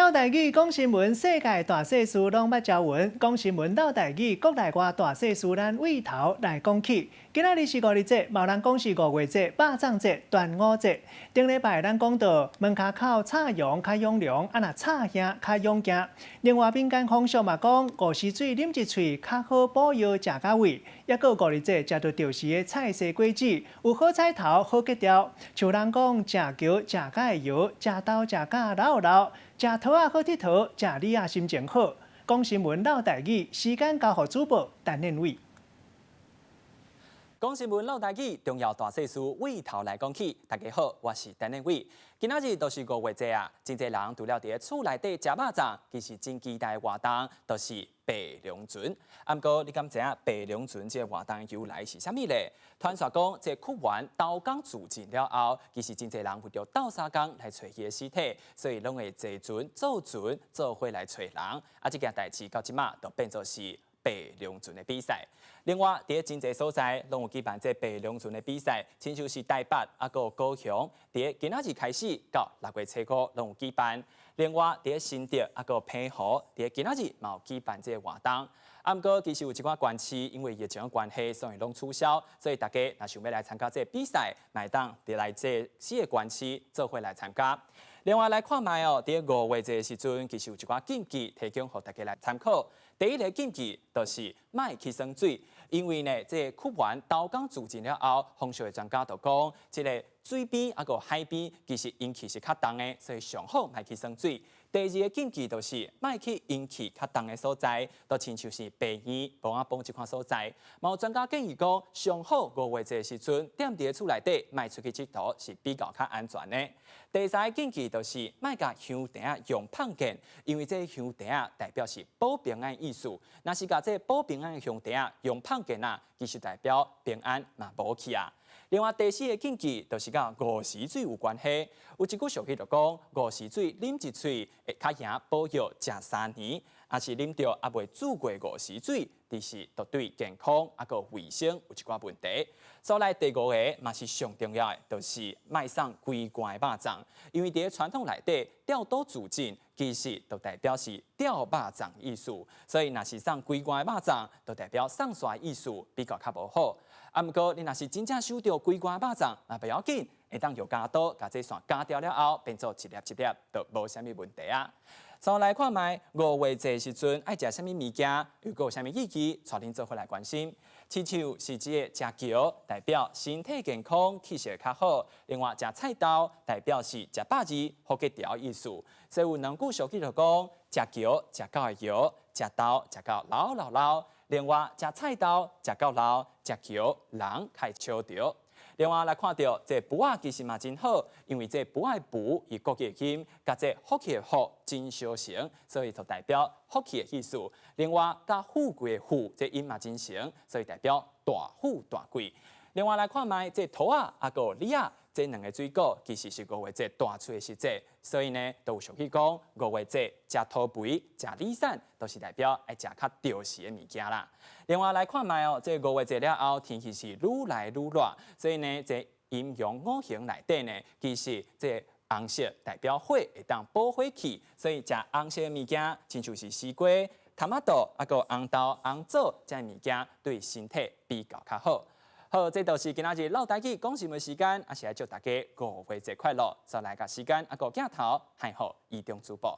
老台语讲新闻，世界大小事拢捌教闻。讲新闻老台语，国内外大小事咱为头来讲起。今仔日是5日节，某人讲是5月节、肉粽节、端午节。顶礼拜咱讲到门骹口插羊较养良，啊那插兄较养囝。另外民间风俗嘛讲，五时水啉一喙较好保佑食到位。也个5日节食到着时的菜色果子，有好彩头、好结条。像人讲食球、食甲会摇，食豆、食甲老老。食桃啊好佚佗，食梨啊心情好。讲新闻老台语，时间交予主播陈念伟。讲新闻老台语，重要大小事为头来讲起。大家好，我是陈念伟。今仔日都是5月节啊，真侪人除了伫厝内底食肉粽，其实真期待的活动，就是白龙船。不过你敢知影白龙船这个活动由来是啥物咧？传说讲，这屈原刀工自尽了后，其实真侪人为着斗相共来找伊的尸体，所以拢会坐船、造船、做伙来找人。啊，这件代志到即马都变作是白龙船的比赛。另外，伫真侪所在拢有举办这白龙船的比赛，亲像是台北啊，个高雄，伫今仔日开始到6月初5拢有举办。另外，伫新竹啊，个澎湖，伫今仔日嘛有举办这个活动。啊，不过其实有一寡县市因为疫情的关系，所以拢取消，所以大家若想要来参加这个比赛，买当伫来这4个县市做伙来参加。另外来看卖哦，伫5月这个时阵，其实有一寡禁忌提供互大家来参考。第一个禁忌就是莫去耍水，因为呢，这屈原刀工自尽了后，风俗的专家就讲，这个水边啊个海边，其实阴气是较重的，所以上好莫去耍水。第二个禁忌就是莫去阴气较重的所在，都亲像是白鱼、无仔崩这款所在。有专家建议讲，上好5月这个时阵，踮伫厝内底，莫出去佚佗是比较较安全的。第三个禁忌就是莫甲香亭仔用碰见，因为这香亭仔代表是保平安意思。若是甲这保平安的香亭仔用碰见啊，其实代表平安嘛无去啊。另外第4个禁忌就是甲五时水有关系，有一句俗语就讲五时水啉一喙会较赢保佑食3年，也是啉到也未煮过五时水，但是都对健康啊个卫生有一寡问题。所来第5个嘛是上重要的，就是卖送规罐的肉粽，因为伫传统内底吊刀自尽，其实就代表是吊肉粽意思，所以若是送规罐的肉粽，就代表送煞意思比较较无好。啊，不过你若是真正收到规罐肉粽，嘛不要紧，会当用加刀把这线加掉了后，变做一粒一粒，就无啥物问题啊。再来看卖5月这时阵爱食啥物物件，又有啥物意义，带恁做伙来关心。亲像是这个食球，代表身体健康、气血较好；另外食菜刀，代表是食饱字、好结条意思。所以有两句俗语就讲：食球食到会摇，食豆食到老老老。另外食菜刀食到老，食球人开笑着。另外来看到这卜啊，其实嘛真好，因为这卜啊卜以国语音，甲这福气的福真相成，所以就代表福气的意思。另外甲富贵的富，这音嘛真成，所以代表大富大贵。另外来看卖这桃啊，个梨啊，这2个水果其实是5月节大出的时节，所以呢，都有俗语讲5月节食桃肥、食梨散，都是代表爱食较着时的物件啦。另外来看卖哦，这5月节了后，天气是愈来愈热，所以呢，这阴阳五行内底呢，其实这红色代表火，会当保火气，所以食红色的物件，亲像是西瓜、塔马豆、个红豆、红枣这物件，对身体比较较好。好，这就是今仔日老台语讲新闻时间，也是来祝大家5月节快乐。再来个时间，个镜头还好移动主播。